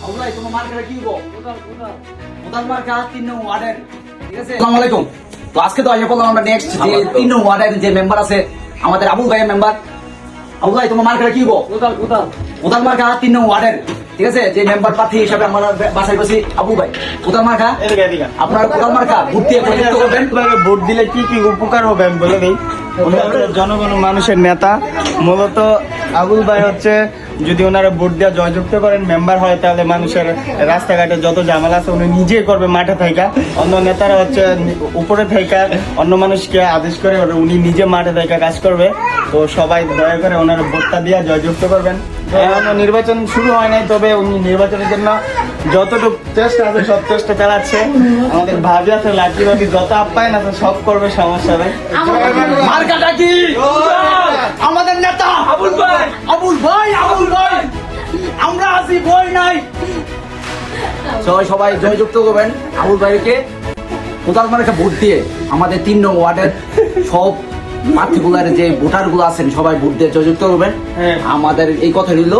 আল্লাহ তোমার মার্কাটা কি গো? কোদাল মার্কা 3 নং ওয়ার্ডের। ঠিক আছে? আসসালামু আলাইকুম। তো আজকে তো আইয়া বললাম আমরা নেক্সট যে 3 নং ওয়ার্ডের যে মেম্বার আছে আমাদের আবুল ভাইয়ের মেম্বার। আল্লাহ তোমার মার্কাটা কি গো? কোদাল মার্কা 3 নং ওয়ার্ডের। ঠিক আছে? যে মেম্বার প্রার্থী হিসেবে আমরা বাছাই করছি আবুল ভাই। কোদাল মার্কা আপনার কোদাল মার্কা ভোট দিয়ে প্রযুক্ত করবেন। ভোট দিলে কি কি উপকার হবে আমি বলে দিই। উনি হচ্ছে জনগণ মানুষের নেতা। মূলত আবুল ভাই হচ্ছে যদি ওনারা ভোট দেওয়া জয়যুক্ত করেন মেম্বার হয় তাহলে মানুষের রাস্তাঘাটে যত ঝামেলা আছে উনি নিজেই করবে মাঠে থাইকা। অন্য নেতারা হচ্ছে উপরে থাইকা অন্য মানুষকে আদেশ করে উনি নিজে মাঠে থাইকা কাজ করবে। তো সবাই দয়া করে ওনারা ভোটটা দিয়ে জয়যুক্ত করবেন। এখনো নির্বাচন শুরু হয় নাই, তবে উনি নির্বাচনের জন্য যতটুকু চেষ্টা আছে সব চেষ্টা চালাচ্ছে। আমাদের ভাবি আছে লাকি ভাবি যত আপ্যায়ন আছে সব করবে, সমস্যা নেই। মার্কাটা কি? আমাদের নেতা আবুল ভাই। আবুল ভাই, আবুল ভাই, আমরা আছি, ভয় নাই। সবাই জয়যুক্ত করবেন আবুল ভাইকে। কোদাল মার্কা ভোট দিয়ে আমাদের 3 নং ওয়ার্ডের সব প্রার্থীগুলার যে ভোটারগুলো আছেন সবাই ভোট দিয়ে জয়যুক্ত করবেন। আমাদের এই কথা রইল।